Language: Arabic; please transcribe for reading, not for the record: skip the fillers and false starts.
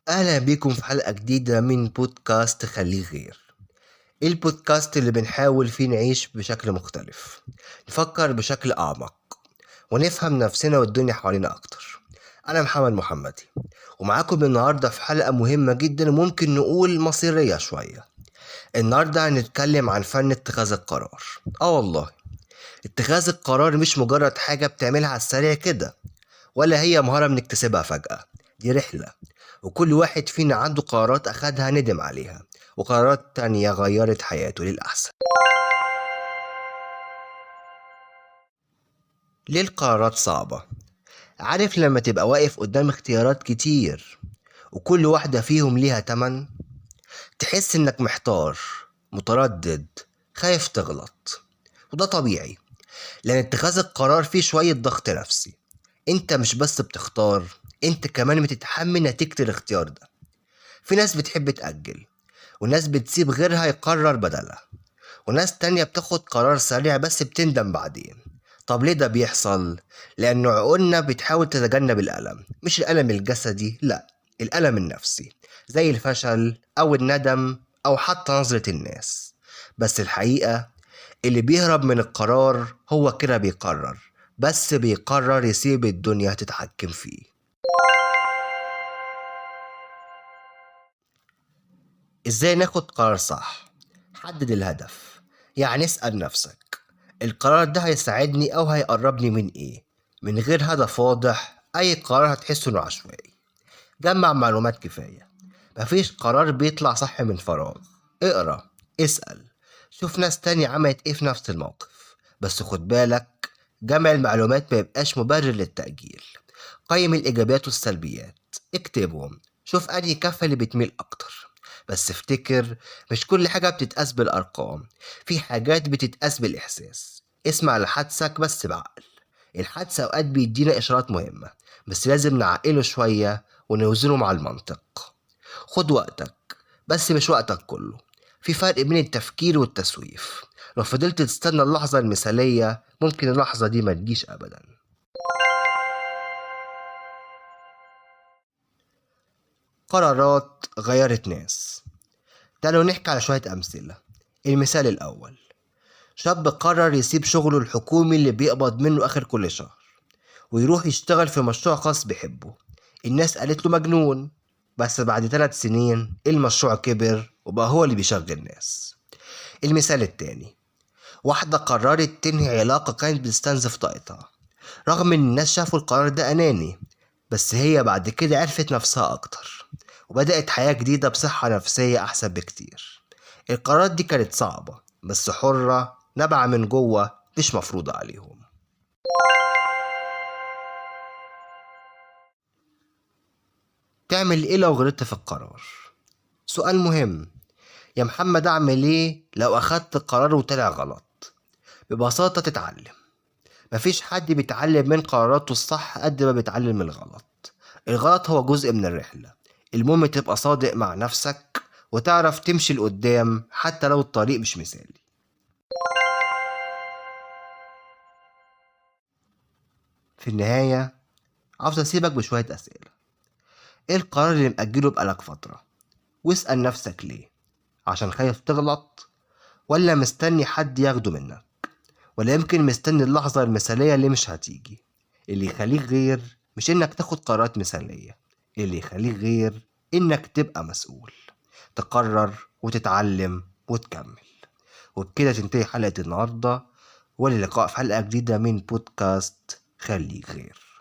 أهلا بيكم في حلقة جديدة من بودكاست خليه غير. البودكاست اللي بنحاول فيه نعيش بشكل مختلف، نفكر بشكل أعمق، ونفهم نفسنا والدنيا حوالينا أكتر. أنا محمد محمدي، ومعاكم النهاردة في حلقة مهمة جدا وممكن نقول مصيرية شوية. النهاردة هنتكلم عن فن اتخاذ القرار. والله اتخاذ القرار مش مجرد حاجة بتعملها على السريع كده، ولا هي مهارة بنكتسبها فجأة. دي رحلة، وكل واحد فينا عنده قرارات أخدها ندم عليها، وقرارات تانية غيرت حياته للأحسن. ليه القرارات صعبة؟ عارف لما تبقى واقف قدام اختيارات كتير وكل واحدة فيهم ليها تمن، تحس إنك محتار، متردد، خايف تغلط. وده طبيعي، لأن اتخاذ القرار فيه شوية ضغط نفسي. انت مش بس بتختار، انت كمان بتتحمل نتيجة الاختيار ده. في ناس بتحب تأجل، وناس بتسيب غيرها يقرر بدلها، وناس تانية بتاخد قرار سريع بس بتندم بعدين. طب ليه ده بيحصل؟ لأنه عقولنا بتحاول تتجنب الألم، مش الألم الجسدي، لأ، الألم النفسي، زي الفشل أو الندم أو حتى نظرة الناس. بس الحقيقة، اللي بيهرب من القرار هو كده بيقرر، بس بيقرر يسيب الدنيا تتحكم فيه. ازاي ناخد قرار صح؟ حدد الهدف، يعني اسأل نفسك، القرار ده هيساعدني او هيقربني من ايه؟ من غير هدف واضح اي قرار هتحس انه عشوائي. جمع معلومات كفاية، مفيش قرار بيطلع صح من فراغ. اقرا، اسأل، شوف ناس تانية عملت ايه في نفس الموقف. بس خد بالك، جمع المعلومات ما يبقاش مبرر للتأجيل. قيم الإيجابيات والسلبيات، اكتبهم، شوف أنهي كفة اللي بتميل أكتر. بس افتكر، مش كل حاجة بتتقاس بالأرقام، في حاجات بتتقاس بالإحساس. اسمع لحدسك بس بعقل. الحدس أوقات بيدينا إشارات مهمة، بس لازم نعقله شوية ونوزنه مع المنطق. خد وقتك، بس مش وقتك كله. في فرق بين التفكير والتسويف. لو فضلت تستنى اللحظة المثالية ممكن اللحظة دي ما تجيش أبدا. قرارات غيرت ناس. تعالوا نحكي على شوية أمثلة. المثال الأول، شاب قرر يسيب شغله الحكومي اللي بيقبض منه آخر كل شهر، ويروح يشتغل في مشروع خاص بيحبه. الناس قالت له مجنون، بس بعد 3 سنين المشروع كبر وبقى هو اللي بيشغل ناس. المثال التاني، واحدة قررت تنهي علاقة كانت بتستنزف طاقتها، رغم إن الناس شافوا القرار ده أناني، بس هي بعد كده عرفت نفسها أكتر، وبدأت حياة جديدة بصحة نفسية أحسن بكتير. القرارات دي كانت صعبة بس حرة، نابعة من جوه، مش مفروضة عليهم. تعمل إيه لو غلطت في القرار؟ سؤال مهم. يا محمد أعمل إيه لو أخدت قرار وطلع غلط؟ ببساطة تتعلم. مفيش حد بيتعلم من قراراته الصح قد ما بيتعلم من الغلط. الغلط هو جزء من الرحلة. المهم تبقى صادق مع نفسك وتعرف تمشي لقدام حتى لو الطريق مش مثالي. في النهاية، عاوز أسيبك بشوية أسئلة. إيه القرار اللي مأجله بقالك فترة؟ واسأل نفسك ليه؟ عشان خايف تغلط؟ ولا مستني حد ياخده منك؟ ولا يمكن مستني اللحظة المثالية اللي مش هتيجي؟ اللي يخليك غير مش إنك تاخد قرارات مثالية، اللي يخليك غير إنك تبقى مسؤول، تقرر وتتعلم وتكمل. وبكده تنتهي حلقة النهاردة، وللقاء في حلقة جديدة من بودكاست خليك غير.